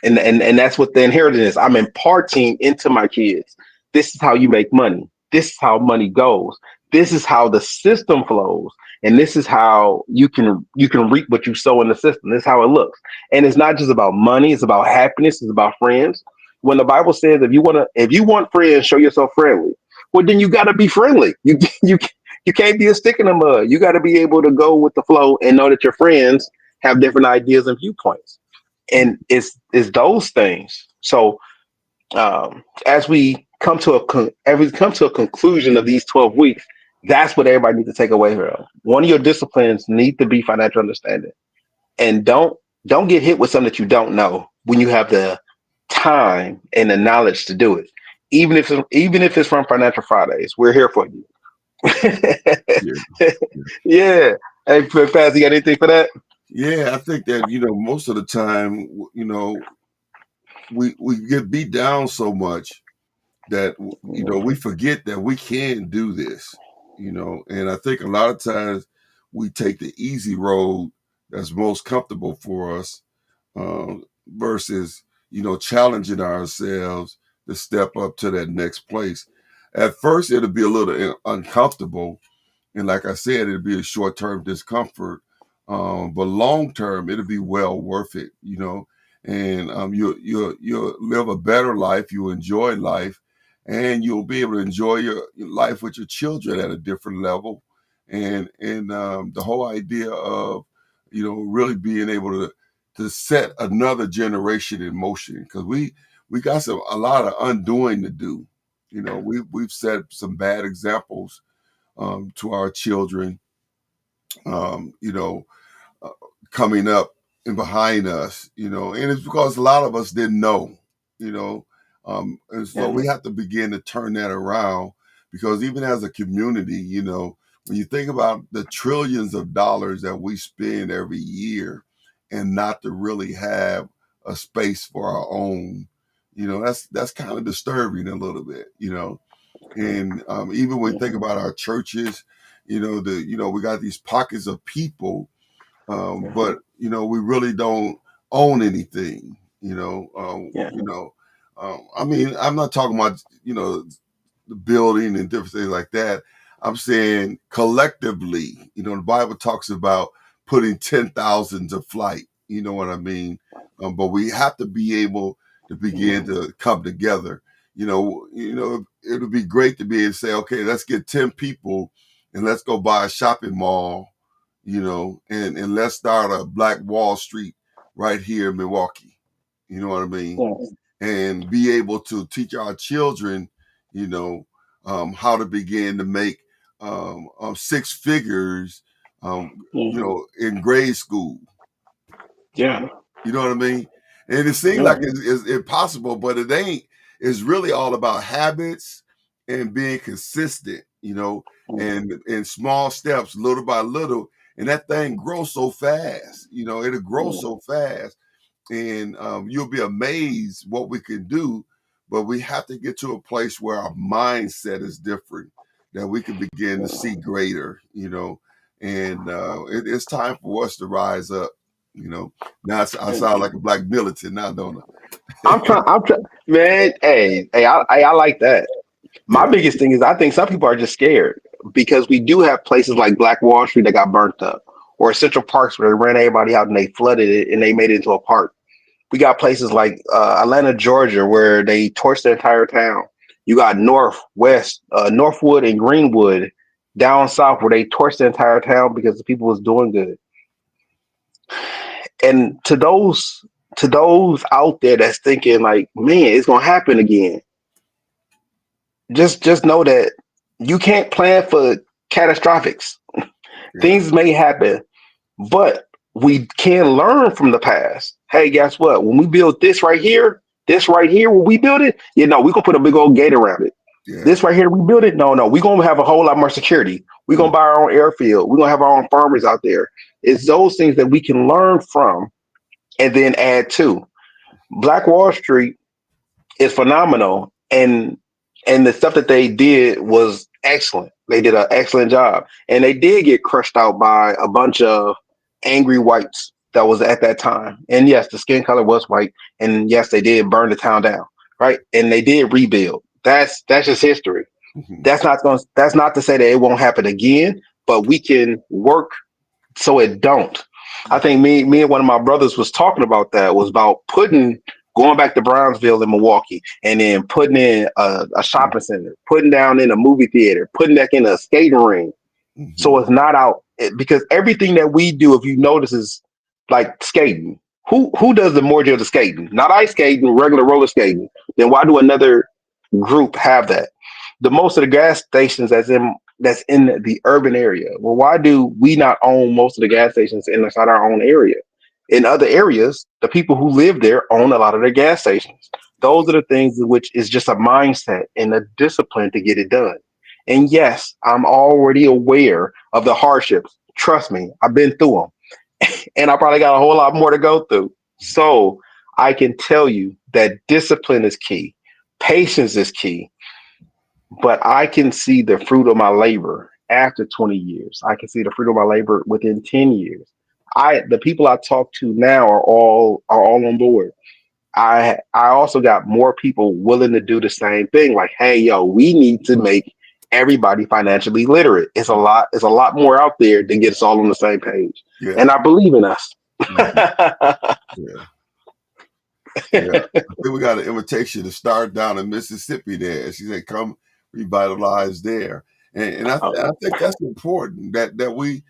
and that's what the inheritance is. I'm imparting into my kids. This is how you make money. This is how money goes. This is how the system flows. And this is how you can reap what you sow in the system. This is how it looks. And it's not just about money, it's about happiness, it's about friends. When the Bible says if you want friends, show yourself friendly. Well, then you gotta be friendly. You can't be a stick in the mud. You got to be able to go with the flow and know that your friends have different ideas and viewpoints. And it's those things. So as we come to a conclusion of these 12 weeks, that's what everybody needs to take away from. One of your disciplines need to be financial understanding, and don't get hit with something that you don't know when you have the time and the knowledge to do it. Even if it's from Financial Fridays, we're here for you. Yeah. Yeah. Hey, Faz, you got anything for that? Yeah, I think that most of the time, we get beat down so much that we forget that we can do this. And I think a lot of times we take the easy road that's most comfortable for us, versus challenging ourselves to step up to that next place. At first, it'll be a little uncomfortable, and like I said, it'll be a short term discomfort, but long term, it'll be well worth it. And you'll live a better life. You'll enjoy life, and you'll be able to enjoy your life with your children at a different level. And the whole idea of really being able to set another generation in motion, because we got a lot of undoing to do. We've set some bad examples, to our children, um, you know, uh, coming up and behind us, and it's because a lot of us didn't know, you know, and so Yeah. we have to begin to turn that around, because even as a community, when you think about the trillions of dollars that we spend every year and not to really have a space for our own, that's kind of disturbing a little bit, and even when we think about our churches, we got these pockets of people, but we really don't own anything. Yeah. I mean, I'm not talking about the building and different things like that. I'm saying collectively, the Bible talks about putting 10,000 to flight. You know what I mean? But we have to be able to begin to come together. It'll be great to be able to say, okay, let's get 10 people and let's go buy a shopping mall, and let's start a Black Wall Street right here in Milwaukee. You know what I mean? Yeah. And be able to teach our children, you know, how to begin to make six figures, in grade school. Yeah. You know what I mean? And it seems Yeah. like it's impossible, but it ain't. It's really all about habits and being consistent, and in small steps, little by little. And that thing grows so fast, it'll grow so fast, and you'll be amazed what we can do. but we have to get to a place where our mindset is different, that we can begin to see greater, and it's time for us to rise up. Now I sound like a black militant now, don't I? I'm trying, man. I like that. My Yeah, biggest thing is I think some people are just scared because we do have places like Black Wall Street that got burnt up, or Central Parks where they ran everybody out and they flooded it and they made it into a park. We got places like Atlanta, Georgia, where they torched the entire town. You got Northwood, and Greenwood down south where they torched the entire town because the people was doing good. And to those out there that's thinking like, man, it's gonna happen again. Just know that you can't plan for catastrophics. yeah, Things may happen, but we can learn from the past. Hey, guess what? When we build this right here, when we build it, we're gonna put a big old gate around it. yeah, This right here, we build it. No, we're gonna have a whole lot more security. We're mm, gonna buy our own airfield. We're gonna have our own farmers out there. It's those things that we can learn from and then add to. Black Wall Street is phenomenal, and the stuff that they did was excellent. They did an excellent job, and they did get crushed out by a bunch of angry whites that was at that time. And yes, the skin color was white, and yes, they did burn the town down, right? And they did rebuild. That's just history. mhm, That's not to say that it won't happen again, but we can work so it don't. I think me and one of my brothers was talking about that, was about putting going back to Brownsville in Milwaukee and then putting in a shopping center, putting down in a movie theater, putting back in a skating ring. So mhm, it's not because everything that we do, if you notice, is like skating. Who does the majority of the skating? Not ice skating, regular roller skating. Then why do another group have that? The most of the gas stations that's in the urban area. Well, why do we not own most of the gas stations inside our own area? In other areas, the people who live there own a lot of their gas stations. Those are the things in which is just a mindset and a discipline to get it done. And yes, I'm already aware of the hardships. Trust me, I've been through them, and I probably got a whole lot more to go through. So I can tell you that discipline is key, patience is key, but I can see the fruit of my labor after 20 years. I can see the fruit of my labor within 10 years. The people I talk to now are all on board. I also got more people willing to do the same thing. Like, hey, yo, we need to make everybody financially literate. It's a lot more out there than get us all on the same page. yeah, And I believe in us. mhm, yeah, yeah. I think we got an invitation to start down in Mississippi there. She said, come revitalize there. And I think that's important that we,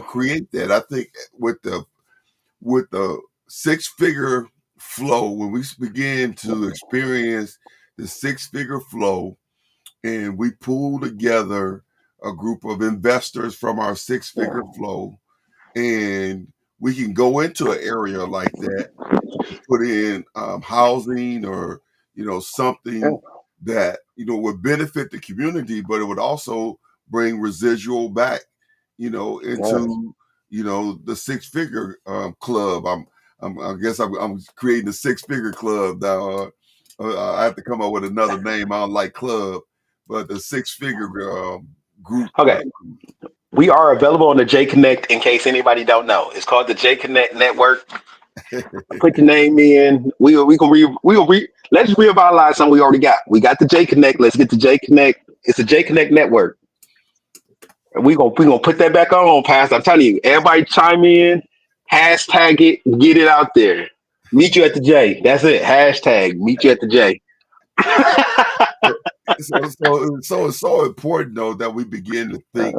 create that. I think with the six-figure flow, when we begin to experience the six-figure flow, and we pool together a group of investors from our six-figure flow, and we can go into an area like that, put in housing, or something that would benefit the community, but it would also bring residual back, Yes. into the six-figure club. I guess I'm creating a six-figure club now. I have to come up with another name. I don't like club, but the six-figure group. Okay. We are available on the J Connect in case anybody don't know. It's called the J Connect Network. Put your name in. Let's revitalize something we already got. We got the J Connect. Let's get the J Connect. It's the J Connect Network. And we gonna put that back on, Pastor. I'm telling you, everybody chime in, hashtag it, get it out there. Meet you at the J. That's it. Hashtag meet you at the J. So it's so important though that we begin to think,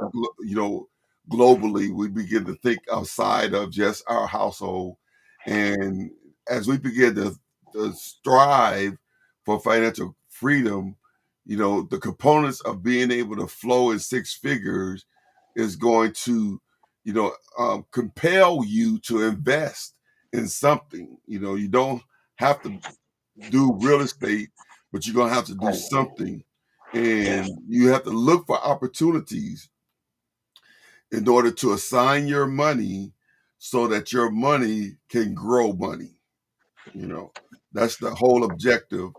globally. We begin to think outside of just our household, and as we begin to strive for financial freedom, the components of being able to flow in six figures is going to, compel you to invest in something. You don't have to do real estate, but you're gonna have to do something, Yes. and you have to look for opportunities in order to assign your money so that your money can grow money. You know, that's the whole objective.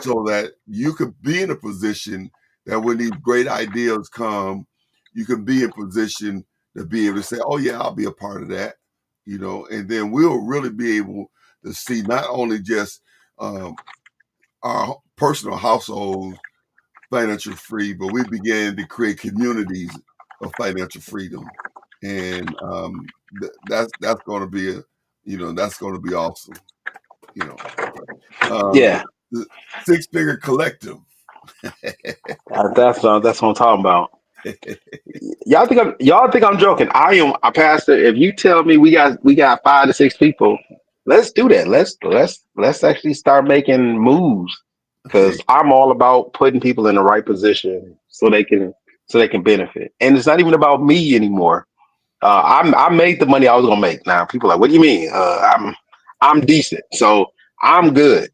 so that you could be in a position that when these great ideas come, you can be in position to be able to say, "Oh yeah, I'll be a part of that," and then we'll really be able to see not only just um, our personal households financial free, but we began to create communities of financial freedom, and that's going to be that's going to be awesome. You know, um, Yeah, the six figure collective. that's what I'm talking about. Y'all think I'm joking? I am a pastor. If you tell me we got 5 to 6 people, let's do that. Let's actually start making moves Hey, because I'm all about putting people in the right position so they can benefit. And it's not even about me anymore. I made the money I was gonna make. Now people are like, what do you mean? I'm decent, so I'm good.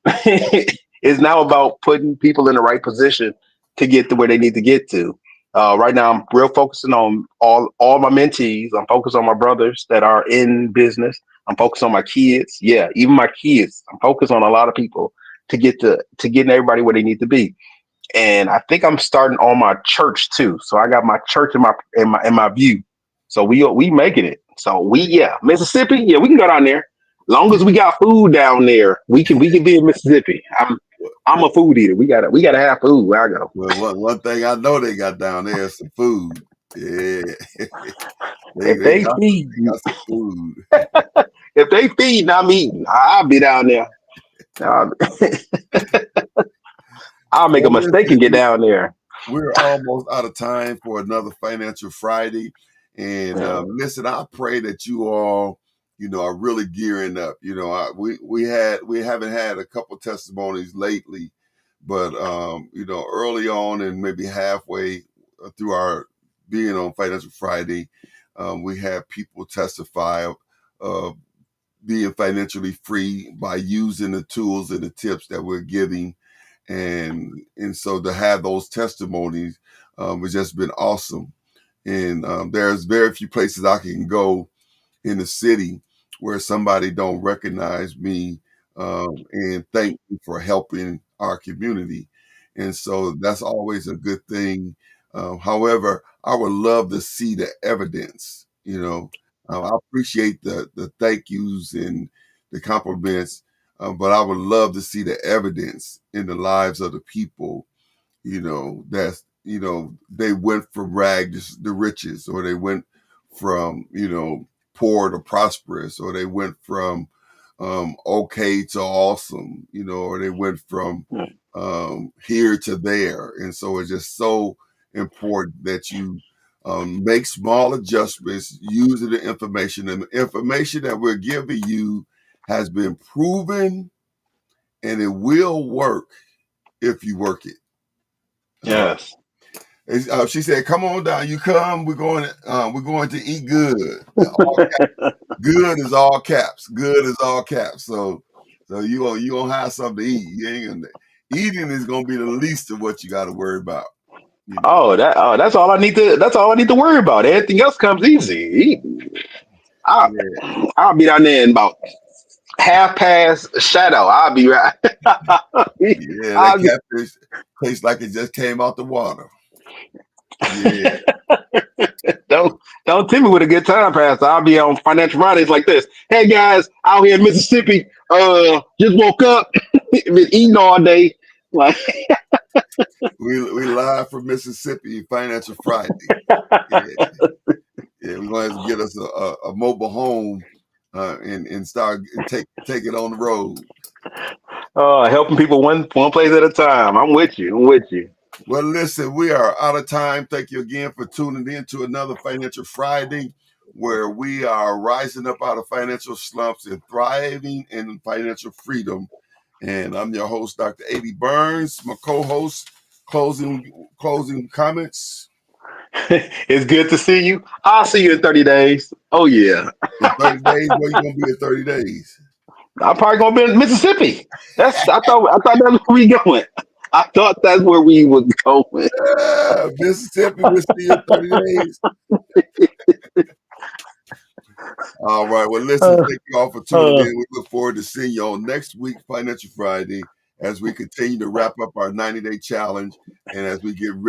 It's now about putting people in the right position to get to where they need to get to. Right now, I'm real focusing on all my mentees. I'm focused on my brothers that are in business. I'm focused on my kids. Yeah, even my kids. I'm focused on a lot of people to getting everybody where they need to be. And I think I'm starting on my church too. So I got my church in my view. So we making it. So Mississippi, yeah, we can go down there. Long as we got food down there, we can be in Mississippi. I'm a food eater. We gotta have food where I go. well, one thing I know they got down there is some food. Yeah, they If they they got feed they got some food. if they feed, I'm eating. I'll be down there. I'll, I'll make a Well, mistake and listen, get down there. we're almost out of time for another Financial Friday. And Yeah. listen, I pray that you all, are really gearing up. We haven't had a couple testimonies lately, but early on and maybe halfway through our being on Financial Friday, we had people testify of being financially free by using the tools and the tips that we're giving, and so to have those testimonies has just been awesome. And there's very few places I can go in the city where somebody don't recognize me and thank me for helping our community. And so that's always a good thing. However, I would love to see the evidence. I appreciate the thank yous and the compliments, but I would love to see the evidence in the lives of the people, that's, they went from rags to riches, or they went from, poor to prosperous, or they went from okay to awesome, or they went from here to there. And so it's just so important that you make small adjustments using the information. And the information that we're giving you has been proven, and it will work if you work it. Uh, Yes. she said, "Come on down. You come. We're going. We're going to eat good. Good is all caps. Good is all caps. So you gonna have something to eat. You ain't gonna, eating is gonna be the least of what you got to worry about. You know. That's all I need to. That's all I need to worry about. Everything else comes easy. I, Yeah. I'll be down there in about half past shadow. I'll be right. Yeah. That I'll be, catfish tastes like it just came out the water. Yeah. don't tell me with a good time, Pastor. I'll be on Financial Fridays like this. Hey guys, out here in Mississippi, just woke up, been eating all day. Like, We live from Mississippi Financial Friday. Yeah. Yeah. We're gonna have to get us a mobile home and start take it on the road. helping people one place at a time. I'm with you. I'm with you. Well, listen, we are out of time. Thank you again for tuning in to another Financial Friday, where we are rising up out of financial slumps and thriving in financial freedom. And I'm your host, Dr. A.D. Burns. My co-host, closing comments. It's good to see you. I'll see you in 30 days. Oh yeah. In 30 days, where you gonna be in 30 days? I'm probably gonna be in Mississippi. I thought that's where we going. I thought that's where we was going. Mississippi, we'll see you in 30 days. All right. Well, listen, Uh, thank you all for tuning uh, in. We look forward to seeing you all next week, Financial Friday. as we continue to wrap up our 90-day challenge and as we get ready